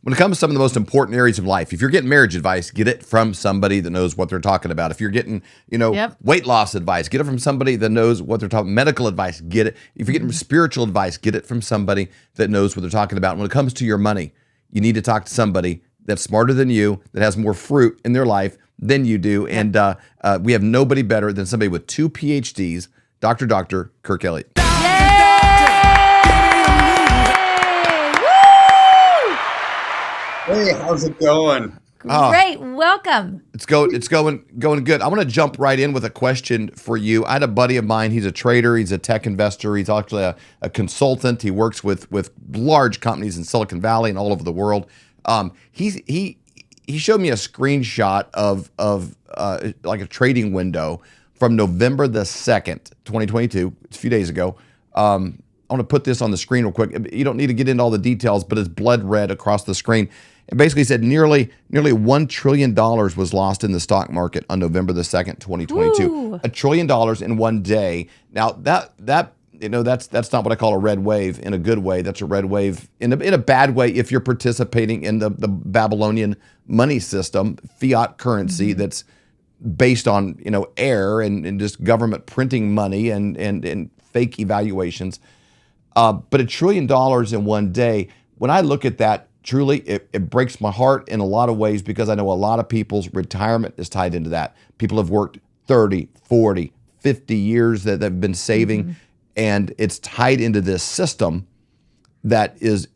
when it comes to some of the most important areas of life, if you're getting marriage advice, get it from somebody that knows what they're talking about. If you're getting, Yep. weight loss advice, get it from somebody that knows what they're talking. Medical advice, get it. If you're getting spiritual advice, get it from somebody that knows what they're talking about. When it comes to your money, you need to talk to somebody that's smarter than you, that has more fruit in their life than you do. And we have nobody better than somebody with 2 PhDs, Dr. Kirk Elliott. Hey, how's it going? Great. Welcome. It's going good. I want to jump right in with a question for you. I had a buddy of mine. He's a trader. He's a tech investor. He's actually a consultant. He works with large companies in Silicon Valley and all over the world. He showed me a screenshot of like a trading window from November the 2nd, 2022. It's a few days ago. I want to put this on the screen real quick. You don't need to get into all the details, but it's blood red across the screen. It basically said nearly $1 trillion was lost in the stock market on November the 2nd, 2022. Ooh. $1 trillion in one day. Now that's not what I call a red wave in a good way. That's a red wave in a bad way if you're participating in the Babylonian money system, fiat currency that's based on air and just government printing money and fake evaluations. But $1 trillion in one day, when I look at that, truly, it breaks my heart in a lot of ways because I know a lot of people's retirement is tied into that. People have worked 30, 40, 50 years that they've been saving, and it's tied into this system that is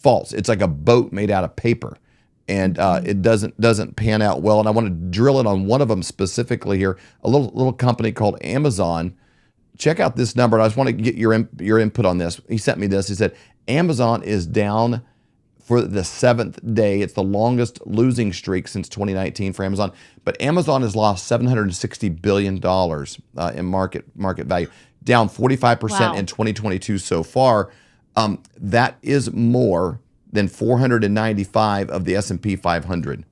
false. It's like a boat made out of paper, and it doesn't pan out well. And I want to drill it on one of them specifically here, a little company called Amazon. Check out this number. I just want to get your input on this. He sent me this. He said Amazon is down for the 7th day. It's the longest losing streak since 2019 for Amazon. But Amazon has lost $760 billion in market value, down 45% in 2022 so far. That is more than 495 of the S&P 500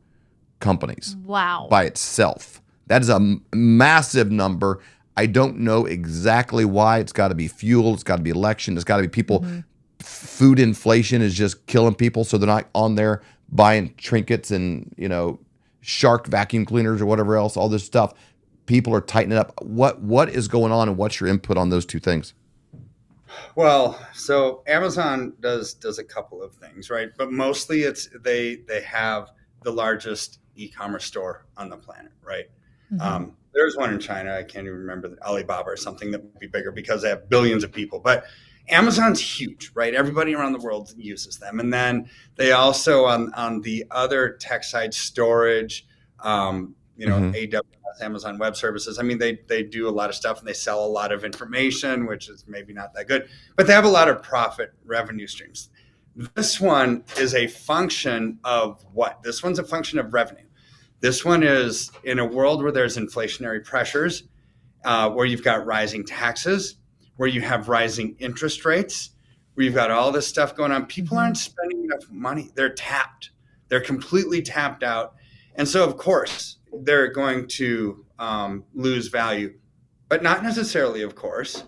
companies. Wow. By itself. That is a massive number. I don't know exactly why. It's got to be fuel. It's got to be election. It's got to be people. Food inflation is just killing people, so they're not on there buying trinkets and Shark vacuum cleaners or whatever else. All this stuff, people are tightening up. What is going on, and what's your input on those two things? Well, so Amazon does a couple of things, right? But mostly it's they have the largest e-commerce store on the planet, right? There's one in China. I can't even remember, Alibaba or something, that would be bigger because they have billions of people. But Amazon's huge, right? Everybody around the world uses them. And then they also on the other tech side, storage, AWS, Amazon Web Services. I mean, they do a lot of stuff and they sell a lot of information, which is maybe not that good, but they have a lot of profit revenue streams. This one is a function of what? This one's a function of revenue. This one is in a world where there's inflationary pressures, where you've got rising taxes, where you have rising interest rates, where you've got all this stuff going on. People aren't spending enough money. They're tapped. They're completely tapped out. And so, of course, they're going to lose value, but not necessarily, of course.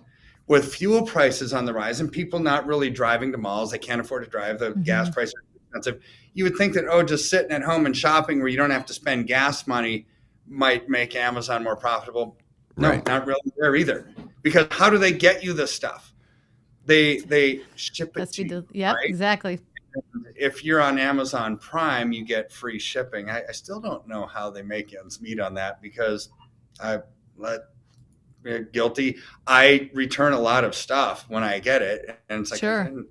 With fuel prices on the rise and people not really driving to malls, they can't afford to drive, the gas prices are expensive. You would think that, just sitting at home and shopping where you don't have to spend gas money might make Amazon more profitable. No, Right. Not really there either. Because how do they get you the stuff? They ship it to you. Yep, right? exactly. If you're on Amazon Prime, you get free shipping. I still don't know how they make ends meet on that because guilty. I return a lot of stuff when I get it, and it's like, Sure. the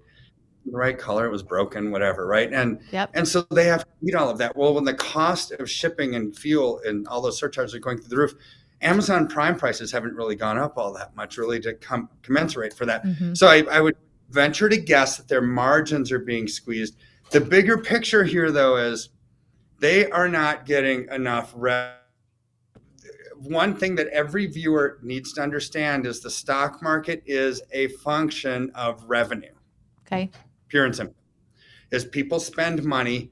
right color, it was broken, whatever, right? And Yep. and so they have to eat all of that. Well, when the cost of shipping and fuel and all those surcharges are going through the roof, Amazon Prime prices haven't really gone up all that much, really, to commensurate for that. So I would venture to guess that their margins are being squeezed. The bigger picture here, though, is they are not getting enough revenue. One thing that every viewer needs to understand is the stock market is a function of revenue. Okay. Pure and simple. As people spend money,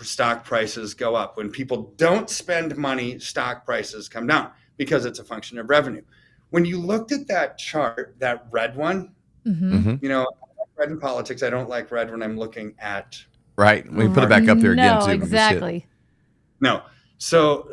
stock prices go up. When people don't spend money, stock prices come down because it's a function of revenue. When you looked at that chart, that red one, I like red in politics. I don't like red when I'm looking at Right. We put it back up there again No, too. exactly. No. So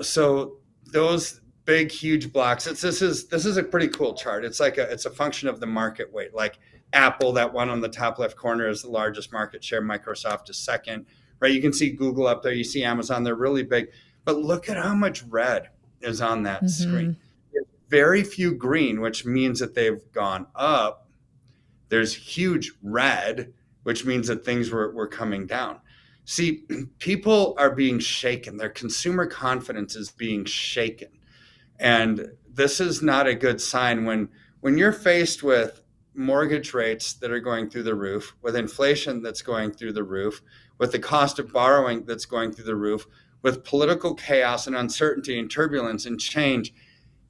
those big, huge blocks. This is a pretty cool chart. It's a function of the market weight. Like Apple, that one on the top left corner is the largest market share. Microsoft is second. Right. You can see Google up there. You see Amazon. They're really big. But look at how much red is on that screen. There's very few green, which means that they've gone up. There's huge red, which means that things were coming down. See, people are being shaken. Their consumer confidence is being shaken. And this is not a good sign when you're faced with mortgage rates that are going through the roof, with inflation that's going through the roof, with the cost of borrowing that's going through the roof, with political chaos and uncertainty and turbulence and change.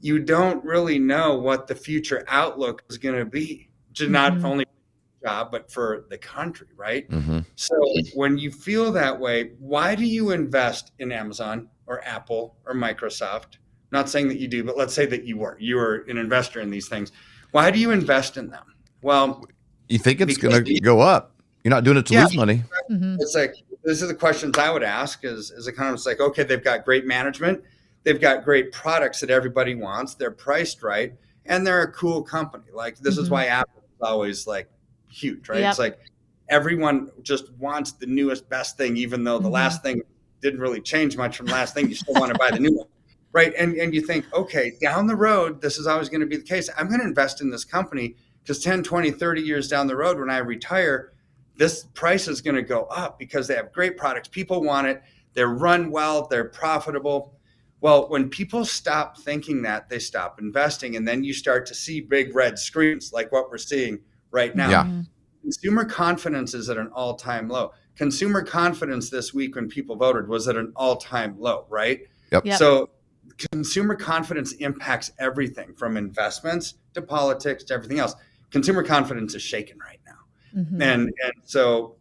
You don't really know what the future outlook is going to be, not only for the job, but for the country, right? So when you feel that way, why do you invest in Amazon or Apple or Microsoft? Not saying that you do, but let's say that you were an investor in these things. Why do you invest in them? Well, you think it's going to go up. You're not doing it to lose money. It's like, these are the questions I would ask as economists. Like, okay, they've got great management. They've got great products that everybody wants. They're priced right. And they're a cool company. Like, this is why Apple is always like huge, right? It's like everyone just wants the newest, best thing, even though the last thing didn't really change much from the last thing. You still want to buy the new one. Right. And you think, okay, down the road, this is always going to be the case. I'm going to invest in this company because 10, 20, 30 years down the road, when I retire, this price is going to go up because they have great products. People want it. They're run well. They're profitable. Well, when people stop thinking that, they stop investing. And then you start to see big red screens like what we're seeing right now. Yeah. Consumer confidence is at an all-time low. Consumer confidence this week when people voted was at an all-time low, right? Yep. So consumer confidence impacts everything from investments to politics to everything else. Consumer confidence is shaken right now. And so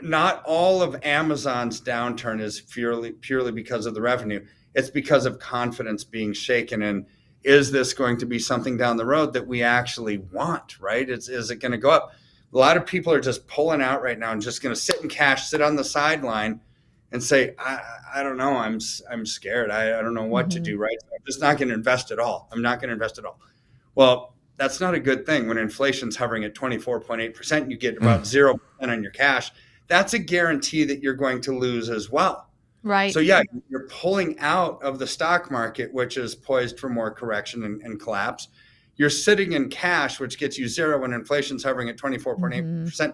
not all of Amazon's downturn is purely because of the revenue. It's because of confidence being shaken. And is this going to be something down the road that we actually want, right? Is it going to go up? A lot of people are just pulling out right now and just going to sit in cash, sit on the sideline and say, I don't know, I'm scared. I don't know what to do, right? I'm just not going to invest at all. I'm not going to invest at all. Well, that's not a good thing. When inflation's hovering at 24.8%, you get about 0% on your cash. That's a guarantee that you're going to lose as well. Right. So yeah, you're pulling out of the stock market, which is poised for more correction and collapse. You're sitting in cash, which gets you zero when inflation's hovering at 24.8%.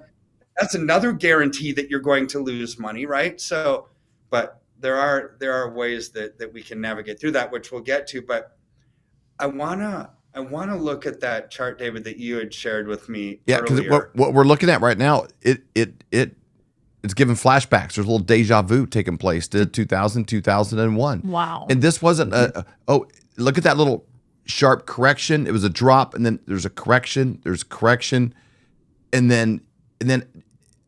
That's another guarantee that you're going to lose money, right? So, but there are ways that we can navigate through that, which we'll get to. But I wanna look at that chart, David, that you had shared with me because earlier. what we're looking at right now, it's giving flashbacks. There's a little deja vu taking place to 2000, 2001. Wow. And this wasn't look at that little sharp correction. It was a drop, and then there's a correction. There's correction, and then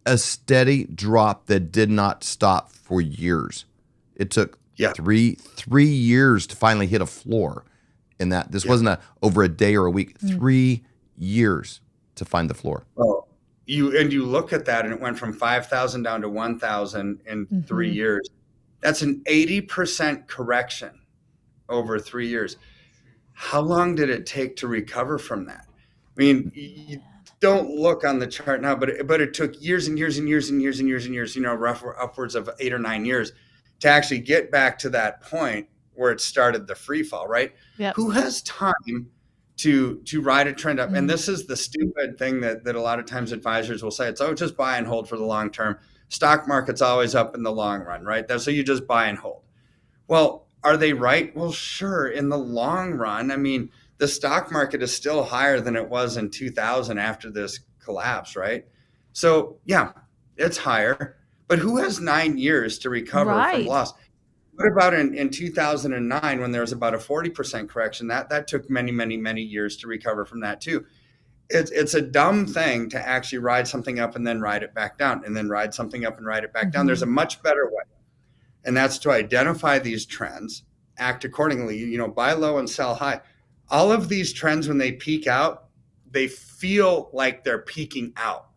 a steady drop that did not stop for years. It took three years to finally hit a floor. In that, this wasn't over a day or a week. 3 years to find the floor. Well, you look at that, and it went from 5,000 down to 1,000 in 3 years. That's an 80% correction over 3 years. How long did it take to recover from that? I mean, you don't look on the chart now, but it took years and years and years and years and years and years, upwards of 8 or 9 years to actually get back to that point where it started the free fall, right? Yep. Who has time to ride a trend up? And this is the stupid thing that a lot of times advisors will say. It's, just buy and hold for the long term. Stock market's always up in the long run, right? So you just buy and hold. Well, are they right? Well, sure. In the long run, I mean, the stock market is still higher than it was in 2000 after this collapse, right? So yeah, it's higher. But who has 9 years to recover from loss? What about in 2009 when there was about a 40% correction? That took many, many, many years to recover from that too. It's a dumb thing to actually ride something up and then ride it back down, and then ride something up and ride it back down. There's a much better way, and that's to identify these trends, act accordingly. Buy low and sell high. All of these trends, when they peak out, they feel like they're peaking out.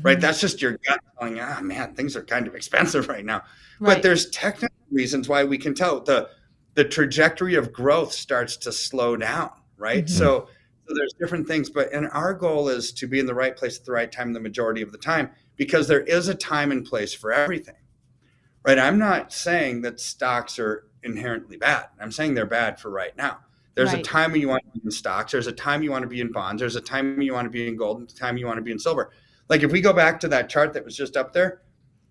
right? That's just your gut telling, man, things are kind of expensive right now. Right. But there's technical reasons why we can tell the trajectory of growth starts to slow down, right? So there's different things, and our goal is to be in the right place at the right time the majority of the time, because there is a time and place for everything, right? I'm not saying that stocks are inherently bad. I'm saying they're bad for right now. There's a time when you want to be in stocks. There's a time you want to be in bonds. There's a time when you want to be in gold, and a time you want to be in silver. Like if we go back to that chart that was just up there,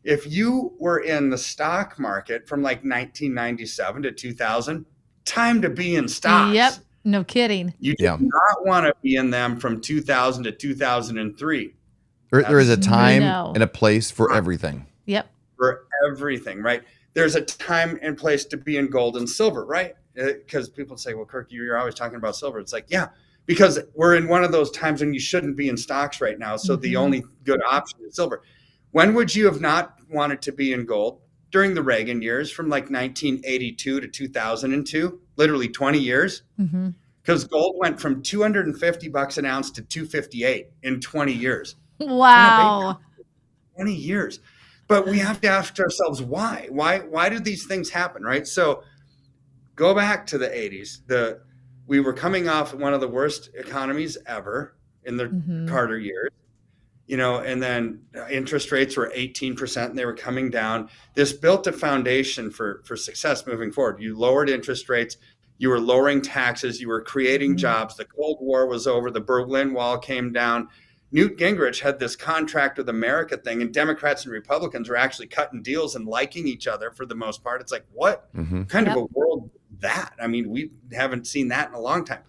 if you were in the stock market from like 1997 to 2000, time to be in stocks. Yep. No kidding. You do not want to be in them from 2000 to 2003. There is a time and a place for everything. Yep. For everything, right? There's a time and place to be in gold and silver, right? Because people say, well, Kirk, you're always talking about silver. It's like, yeah, because we're in one of those times when you shouldn't be in stocks right now. So the only good option is silver. When would you have not wanted to be in gold? During the Reagan years, from like 1982 to 2002, literally 20 years. Because gold went from $250 an ounce to $258 in 20 years. Wow. 20 years. But we have to ask ourselves why. Why did these things happen, right? So go back to the 80s. We were coming off one of the worst economies ever in the Carter years, and then interest rates were 18% and they were coming down. This built a foundation for success moving forward. You lowered interest rates, you were lowering taxes, you were creating jobs. The Cold War was over, the Berlin Wall came down. Newt Gingrich had this contract with America thing, and Democrats and Republicans were actually cutting deals and liking each other for the most part. It's like, what kind of a world is that? I mean, we haven't seen that in a long time.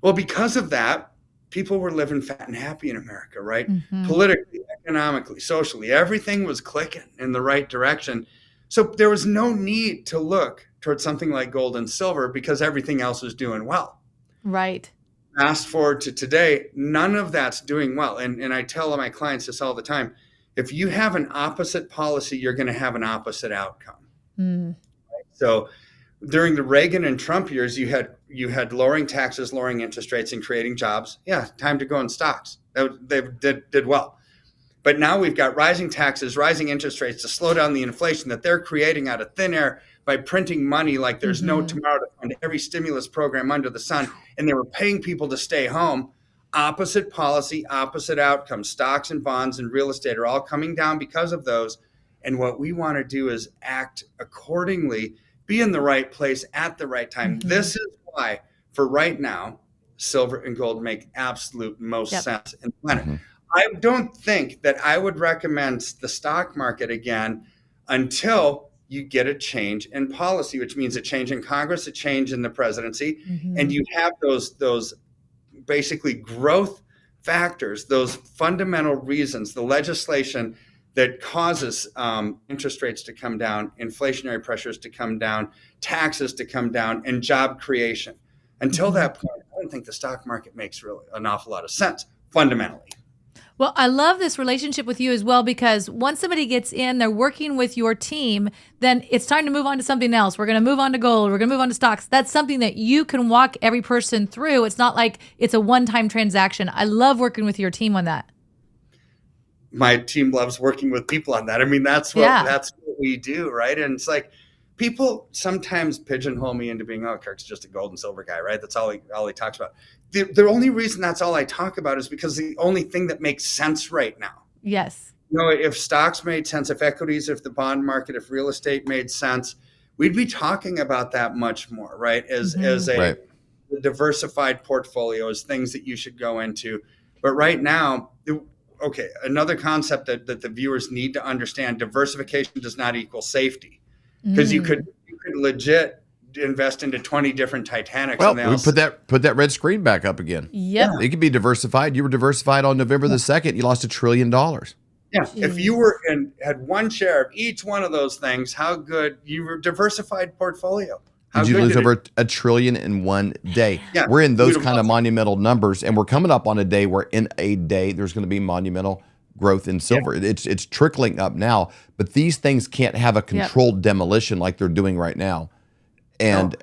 Well, because of that, people were living fat and happy in America, right? Politically, economically, socially, everything was clicking in the right direction. So there was no need to look towards something like gold and silver because everything else was doing well. Right. Fast forward to today, none of that's doing well. And I tell my clients this all the time. If you have an opposite policy, you're going to have an opposite outcome. Right? So during the Reagan and Trump years, you had lowering taxes, lowering interest rates, and creating jobs. Yeah, time to go in stocks. They did well. But now we've got rising taxes, rising interest rates to slow down the inflation that they're creating out of thin air by printing money like there's no tomorrow to fund every stimulus program under the sun. And they were paying people to stay home. Opposite policy, opposite outcomes. Stocks and bonds and real estate are all coming down because of those. And what we want to do is act accordingly, be in the right place at the right time. This is why, for right now, silver and gold make absolute most sense in the planet. I don't think that I would recommend the stock market again until you get a change in policy, which means a change in Congress, a change in the presidency, and you have those basically growth factors, those fundamental reasons, the legislation that causes interest rates to come down, inflationary pressures to come down, taxes to come down, and job creation. Until that point, I don't think the stock market makes really an awful lot of sense fundamentally. Well, I love this relationship with you as well, because once somebody gets in, they're working with your team, then it's time to move on to something else. We're going to move on to gold. We're going to move on to stocks. That's something that you can walk every person through. It's not like it's a one-time transaction. I love working with your team on that. My team loves working with people on that. I mean, that's what we do, right? And it's like people sometimes pigeonhole me into being, Kirk's just a gold and silver guy, right? That's all he talks about. The only reason that's all I talk about is because the only thing that makes sense right now. Yes. If stocks made sense, if equities, if the bond market, if real estate made sense, we'd be talking about that much more, right? As a diversified portfolio, as things that you should go into. But right now, another concept that the viewers need to understand: diversification does not equal safety, because you could legit invest into 20 different Titanics. Well, we put that red screen back up again. Yep. It could be diversified. You were diversified on November the 2nd. You lost $1 trillion. Yeah. If you were had one share of each one of those things, how good you were diversified portfolio. Did you lose over $1 trillion in one day? Yeah, we're in those kind of monumental numbers, and we're coming up on a day where in a day there's going to be monumental growth in silver. Yeah. It's trickling up now, but these things can't have a controlled demolition like they're doing right now, and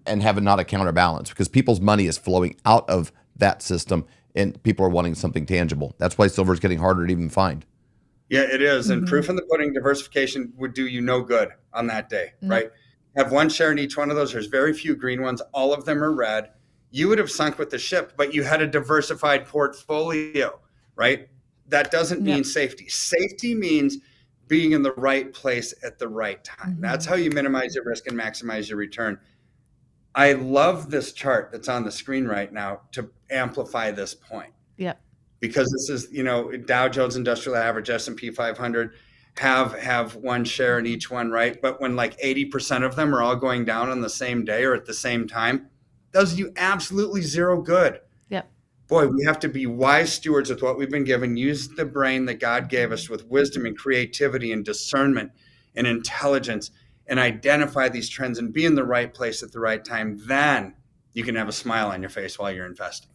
have not a counterbalance, because people's money is flowing out of that system and people are wanting something tangible. That's why silver is getting harder to even find. Yeah, it is. And proof in the pudding, diversification would do you no good on that day, No. right? Have one share in each one of those. There's very few green ones. All of them are red. You would have sunk with the ship, but you had a diversified portfolio, right? That doesn't mean safety. Safety means being in the right place at the right time. That's how you minimize your risk and maximize your return. I love this chart that's on the screen right now to amplify this point. Yep. Because this is, Dow Jones Industrial Average, S&P 500 have one share in each one, right? But when like 80% of them are all going down on the same day or at the same time, does you absolutely zero good. Yep. Boy, we have to be wise stewards with what we've been given. Use the brain that God gave us with wisdom and creativity and discernment and intelligence, and identify these trends and be in the right place at the right time. Then you can have a smile on your face while you're investing.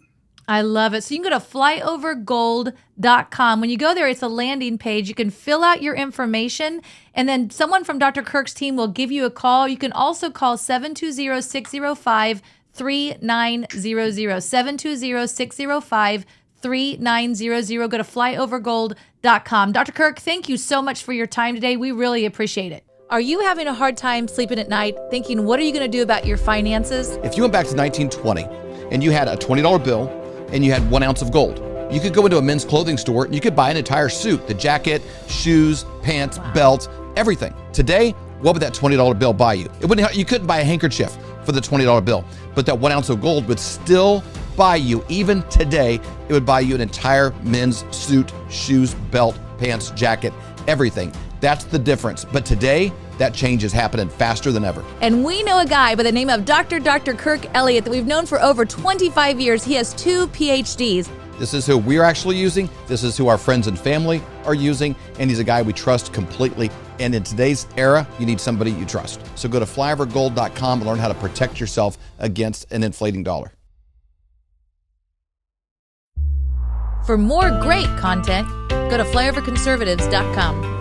I love it. So you can go to flyovergold.com. When you go there, it's a landing page. You can fill out your information, and then someone from Dr. Kirk's team will give you a call. You can also call 720-605-3900, 720-605-3900. Go to flyovergold.com. Dr. Kirk, thank you so much for your time today. We really appreciate it. Are you having a hard time sleeping at night, thinking, what are you going to do about your finances? If you went back to 1920 and you had a $20 bill and you had 1 ounce of gold, you could go into a men's clothing store and you could buy an entire suit, the jacket, shoes, pants, belt, everything. Today, what would that $20 bill buy you? You couldn't buy a handkerchief for the $20 bill, but that 1 ounce of gold would still buy you, even today, it would buy you an entire men's suit, shoes, belt, pants, jacket, everything. That's the difference. But today, that change is happening faster than ever. And we know a guy by the name of Dr. Kirk Elliott that we've known for over 25 years. He has 2 PhDs. This is who we're actually using. This is who our friends and family are using. And he's a guy we trust completely. And in today's era, you need somebody you trust. So go to flyovergold.com and learn how to protect yourself against an inflating dollar. For more great content, go to flyoverconservatives.com.